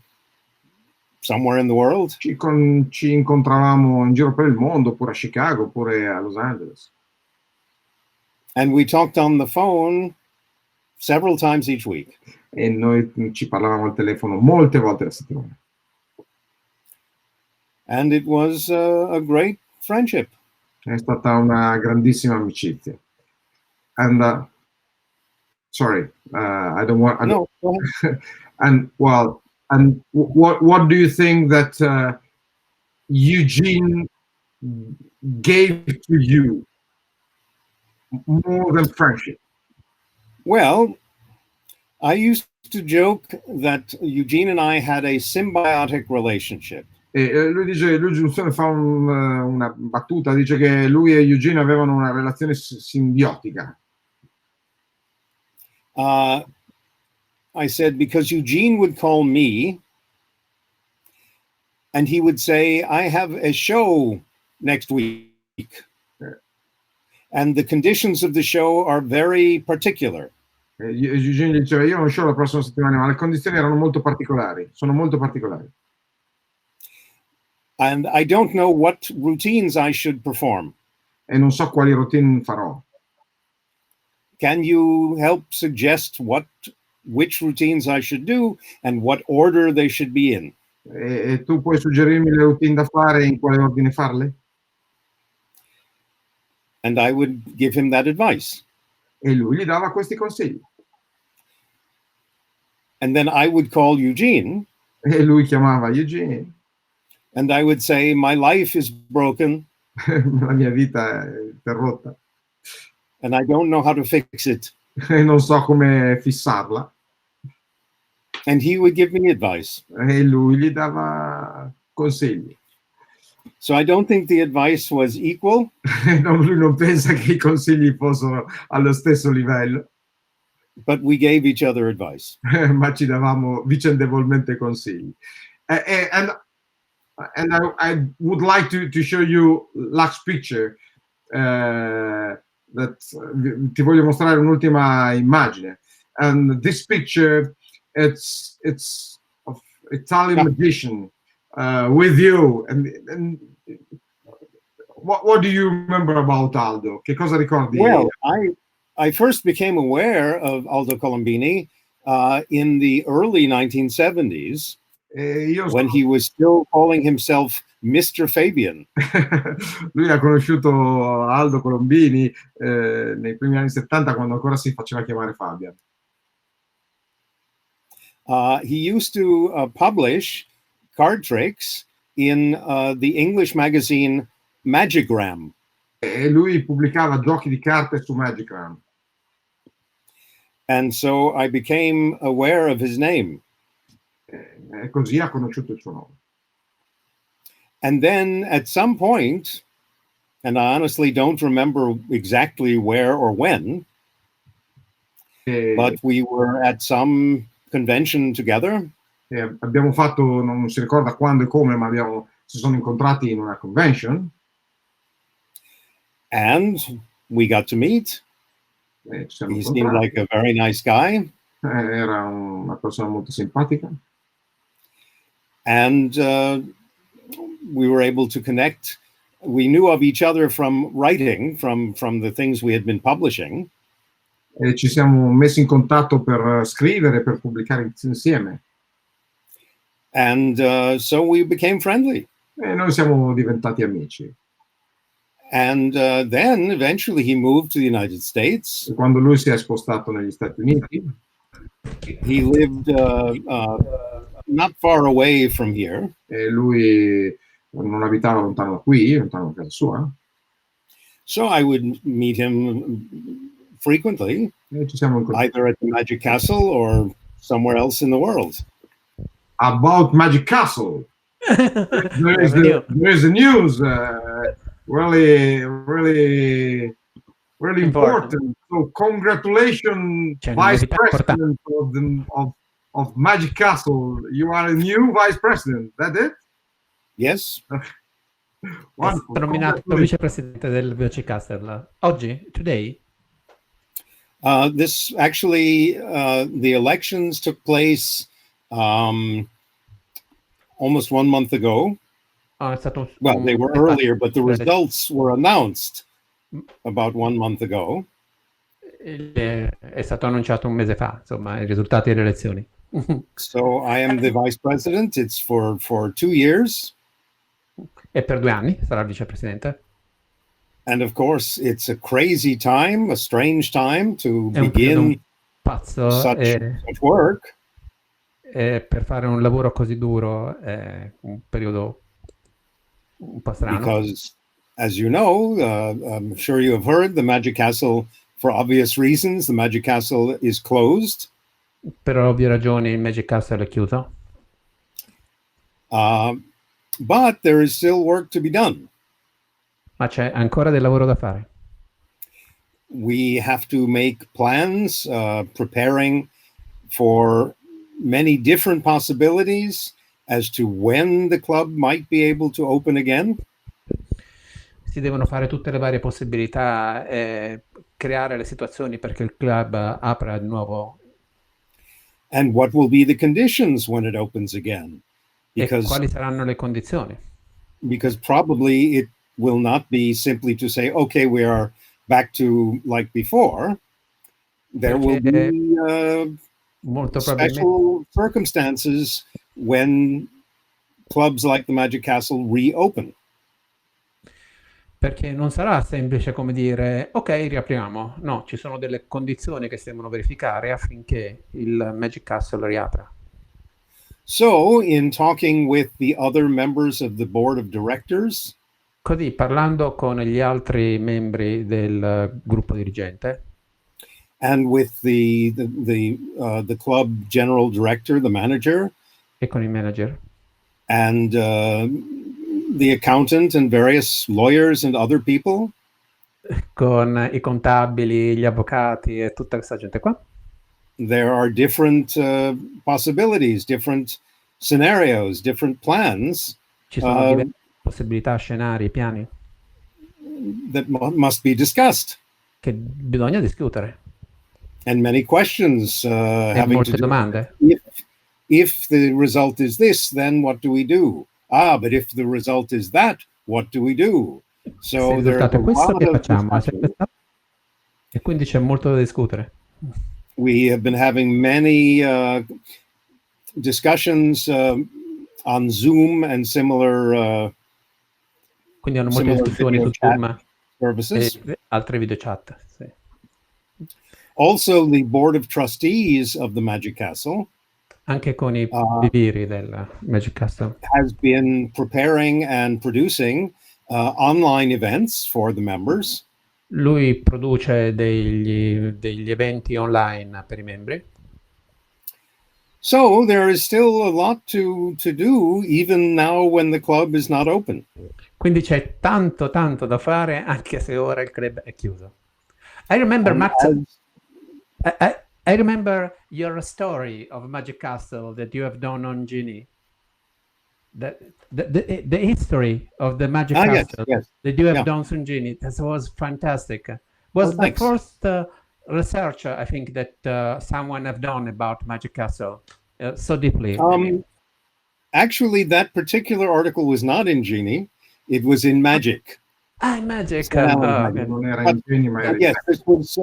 somewhere in the world. Ci incontravamo in giro per il mondo, oppure a Chicago, oppure a Los Angeles. And we talked on the phone several times each week. E noi ci parlavamo al telefono molte volte alla settimana. And it was a great friendship. È stata una grandissima amicizia. And sorry, I don't want. No. And what do you think that Eugene gave to you more than friendship? Well, I used used to joke that Eugene and I had a symbiotic relationship. Lui dice, fa una battuta, dice che lui e Eugene avevano una relazione simbiotica. I said, because Eugene would call me and he would say, I have a show next week. And the conditions of the show are very particular. Eugene diceva, io ho un show la prossima settimana, ma le condizioni erano molto particolari, sono molto particolari. And I don't know what routines I should perform. E non so quali routine farò. Can you help suggest which routines I should do and what order they should be in? E tu puoi suggerirmi le routine da fare e in quale ordine farle? And I would give him that advice. E lui gli dava questi consigli. And then I would call Eugene. E lui chiamava Eugene. And I would say, my life is broken. La mia vita è interrotta. And I don't know how to fix it. E non so come fissarla. And he would give me advice. E lui gli dava consigli. So I don't think the advice was equal. Lui non pensa che I consigli fossero allo stesso livello. But we gave each other advice. Ma ci davamo vicendevolmente consigli. And I would like to show you last picture. Ti voglio mostrare un'ultima immagine. And this picture, it's of Italian magician with you. And what do you remember about Aldo? Che cosa ricordi? Well, I first became aware of Aldo Colombini in the early 1970s. When he was still calling himself Mr. Fabian. Lui ha conosciuto Aldo Colombini nei primi anni 70 quando ancora si faceva chiamare Fabian. He used to publish card tricks in the English magazine Magigram. E lui pubblicava giochi di carte su Magigram. And so I became aware of his name. E così ha conosciuto il suo nome. And then at some point, and I honestly don't remember exactly where or when, but we were at some convention together. Abbiamo fatto, non si ricorda quando e come, ma si sono incontrati in una convention. And we got to meet. He seemed like a very nice guy. Era una persona molto simpatica. And we were able to connect. We knew of each other from writing, from the things we had been publishing. E ci siamo messi in contatto per scrivere, per pubblicare insieme. And so we became friendly. E noi siamo diventati amici. And then eventually he moved to the United States. E quando lui si è spostato negli Stati Uniti, he lived not far away from here. E lui non abitava lontano da qui, lontano da casa sua. So I would meet him frequently, either at the Magic Castle or somewhere else in the world. About Magic Castle, there is the news. Really important. So congratulations, Vice President of Magic Castle. You are a new Vice President. That it? Yes. Wonderful. Sono nominato vicepresidente del Magic Castle. Oggi? Today? This actually, the elections took place almost 1 month ago. Well, they were earlier, but the results were announced about 1 month ago. È stato annunciato un mese fa, insomma, i risultati delle elezioni. So I am the vice president. It's for 2 years. E per 2 anni sarà il vicepresidente. And of course, it's a crazy time, a strange time to begin such work. Per fare un lavoro così duro è un periodo un po' strano. Because, as you know, I'm sure you have heard, the Magic Castle, for obvious reasons, the Magic Castle is closed. Per ovvie ragioni il Magic Castle è chiuso. But there is still work to be done. Ma c'è ancora del lavoro da fare. We have to make plans, preparing for many different possibilities as to when the club might be able to open again. Si devono fare tutte le varie possibilità e creare le situazioni perché il club apra di nuovo. And what will be the conditions when it opens again? E quali saranno le condizioni? Because probably it will not be simply to say, okay, we are back to like before. There will be special circumstances when clubs like the Magic Castle reopen. Perché non sarà semplice come dire, ok, riapriamo. No, ci sono delle condizioni che si devono verificare affinché il Magic Castle riapra. So, in talking with the other members of the board of directors, così parlando con gli altri membri del gruppo dirigente, and with the club general director, the manager, e con il manager, and the accountant and various lawyers and other people, con i contabili, gli avvocati e tutta questa gente qua, there are different possibilities, different scenarios, different plans. Ci sono diverse possibilità, scenari, piani that must be discussed. Che bisogna discutere. And many questions having molte to do domande. If the result is this, then what do we do? Ah, but if the result is that, what do we do? So il risultato è questo, che facciamo? E quindi c'è molto da discutere. We have been having many discussions on Zoom and similar quindi hanno molte discussioni su Zoom services. E altre video chat. Sì. Also, the board of trustees of the Magic Castle, anche con i viviri del Magic Castle, has been preparing and producing online events for the members. Lui produce degli eventi online per i membri. So there is still a lot to do even now when the club is not open. Quindi c'è tanto da fare anche se ora il club è chiuso. I remember Max. I remember your story of Magic Castle that you have done on Genie. The history of the Magic Castle yes. that you have done on Genie. That was fantastic. Was the first research I think that someone have done about Magic Castle so deeply. Actually, that particular article was not in Genie. It was in Magic. In Magic. Yes, this was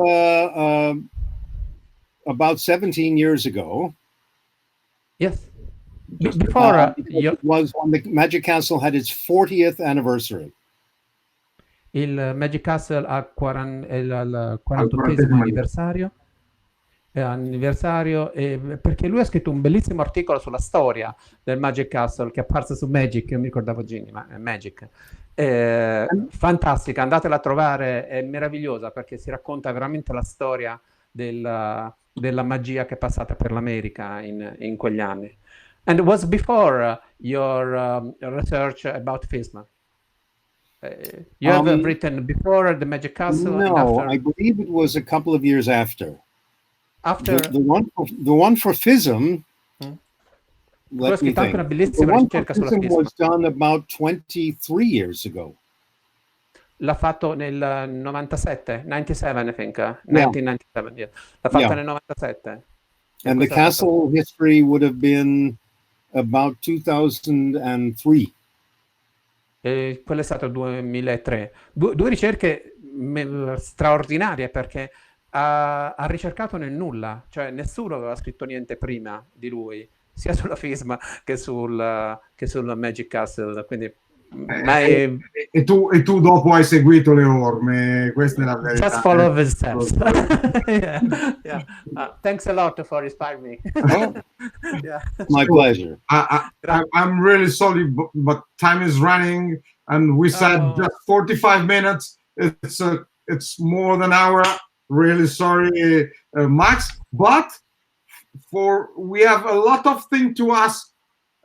about 17 years ago. Yes. Before it was when the Magic Castle had its 40th anniversary. Il Magic Castle ha il 48esimo anniversario, perché lui ha scritto un bellissimo articolo sulla storia del Magic Castle che è apparso su Magic. Io mi ricordavo Genie, ma è Magic. Fantastica, andatela a trovare, è meravigliosa perché si racconta veramente la storia della magia che è passata per l'America in quegli anni. And it was before your research about FISMA. You have written before the Magic Castle? No, after? I believe it was a couple of years after. After the one for FISM. Let me think. Una bellissima ricerca sulla FISM. Was done about 23 years ago. L'ha fatto nel 97 I think. 1997, yeah. L'ha fatta nel 97. And the castle history would have been about 2003. Quello è stato il 2003. Due ricerche straordinarie perché ha ricercato nel nulla, cioè nessuno aveva scritto niente prima di lui, sia sulla FISMA che sul Magic Castle, quindi e tu dopo hai seguito le orme, questa è la verità. Just follow the steps. Yeah. Thanks a lot for inspiring me. Yeah. My pleasure. I'm really sorry, but time is running, and we said just 45 minutes. It's more than an hour. Really sorry, Max, but for we have a lot of things to ask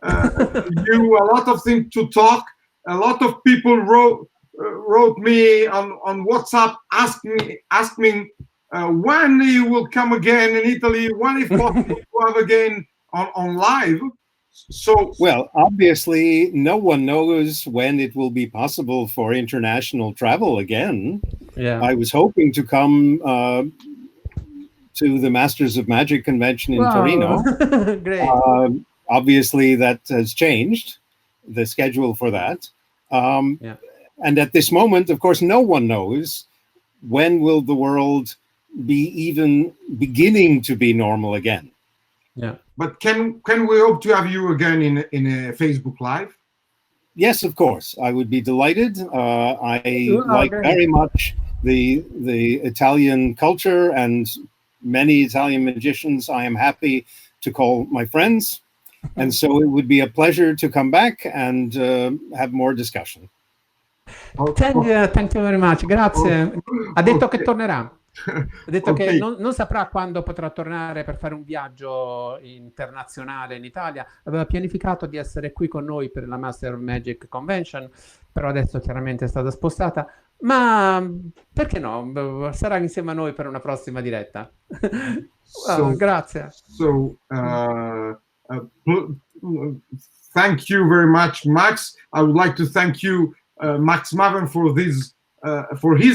you, a lot of things to talk. A lot of people wrote me on WhatsApp asking when you will come again in Italy, when if possible to have again on live. So, well, obviously, no one knows when it will be possible for international travel again. Yeah. I was hoping to come to the Masters of Magic convention in Torino. Great. Obviously, that has changed, the schedule for that. Yeah. And at this moment, of course, no one knows when will the world be even beginning to be normal again. Yeah. But can we hope to have you again in a Facebook Live? Yes, of course. I would be delighted. I like very much the Italian culture and many Italian magicians I am happy to call my friends. And so it would be a pleasure to come back and have more discussion. Thank you very much. Grazie. Ha detto che tornerà. Ha detto che non saprà quando potrà tornare per fare un viaggio internazionale in Italia. Aveva pianificato di essere qui con noi per la Master of Magic Convention, però adesso chiaramente è stata spostata. Ma perché no? Sarà insieme a noi per una prossima diretta. Grazie. So, thank you very much, Max. I would like to thank you, Max Maven, for his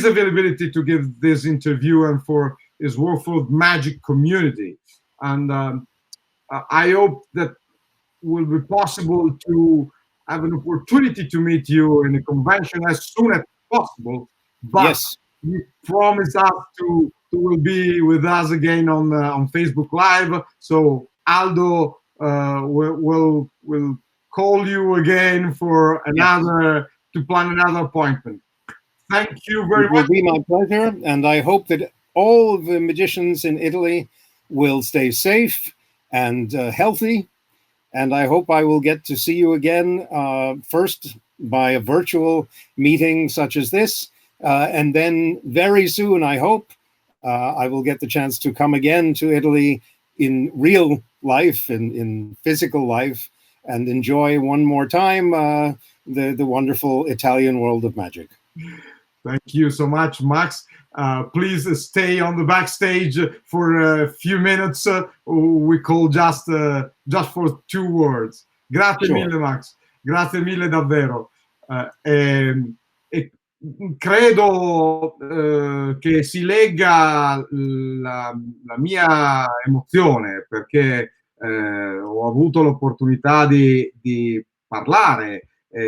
availability to give this interview and for his work for the magic community. And I hope that will be possible to have an opportunity to meet you in a convention as soon as possible. But yes, you promise us to will be with us again on Facebook Live. So Aldo will call you again for another to plan another appointment. Thank you very much. It will be my pleasure, and I hope that all of the magicians in Italy will stay safe and healthy. And I hope I will get to see you again, first by a virtual meeting such as this, and then very soon, I hope, I will get the chance to come again to Italy in real life, in physical life, and enjoy one more time the wonderful Italian world of magic. Thank you so much, Max. Please stay on the backstage for a few minutes. We call just for 2 words. Grazie mille, Max. Grazie mille davvero. Credo che si legga la mia emozione, perché ho avuto l'opportunità di parlare,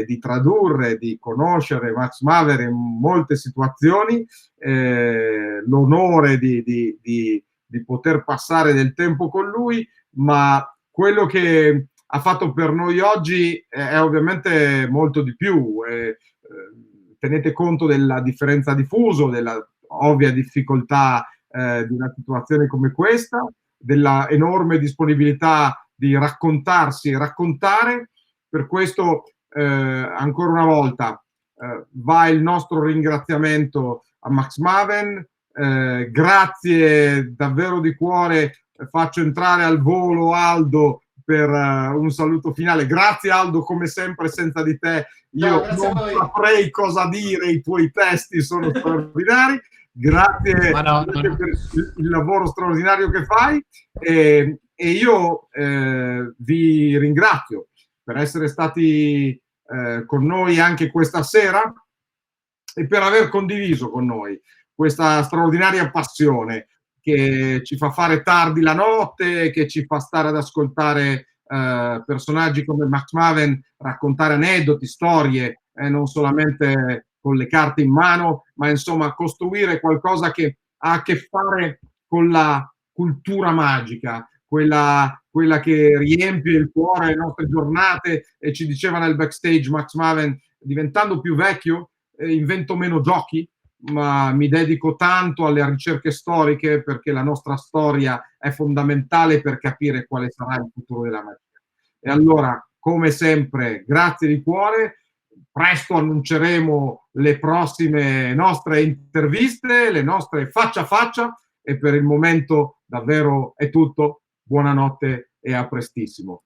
di tradurre, di conoscere Max Maven in molte situazioni, l'onore di poter passare del tempo con lui, ma quello che ha fatto per noi oggi è ovviamente molto di più. Tenete conto della differenza di fuso, della ovvia difficoltà di una situazione come questa, della enorme disponibilità di raccontarsi e raccontare. Per questo ancora una volta va il nostro ringraziamento a Max Maven. Grazie davvero di cuore. Faccio entrare al volo Aldo per un saluto finale. Grazie Aldo, come sempre, senza di te io non saprei cosa dire, i tuoi testi sono straordinari. Grazie per il lavoro straordinario che fai, e io vi ringrazio per essere stati con noi anche questa sera e per aver condiviso con noi questa straordinaria passione che ci fa fare tardi la notte, che ci fa stare ad ascoltare personaggi come Max Maven, raccontare aneddoti, storie, non solamente con le carte in mano, ma insomma costruire qualcosa che ha a che fare con la cultura magica, quella che riempie il cuore le nostre giornate. E ci diceva nel backstage Max Maven: diventando più vecchio invento meno giochi, ma mi dedico tanto alle ricerche storiche, perché la nostra storia è fondamentale per capire quale sarà il futuro della magia. E allora, come sempre, grazie di cuore. Presto annunceremo le prossime nostre interviste, le nostre faccia a faccia, e per il momento davvero è tutto. buonanotte e a prestissimo.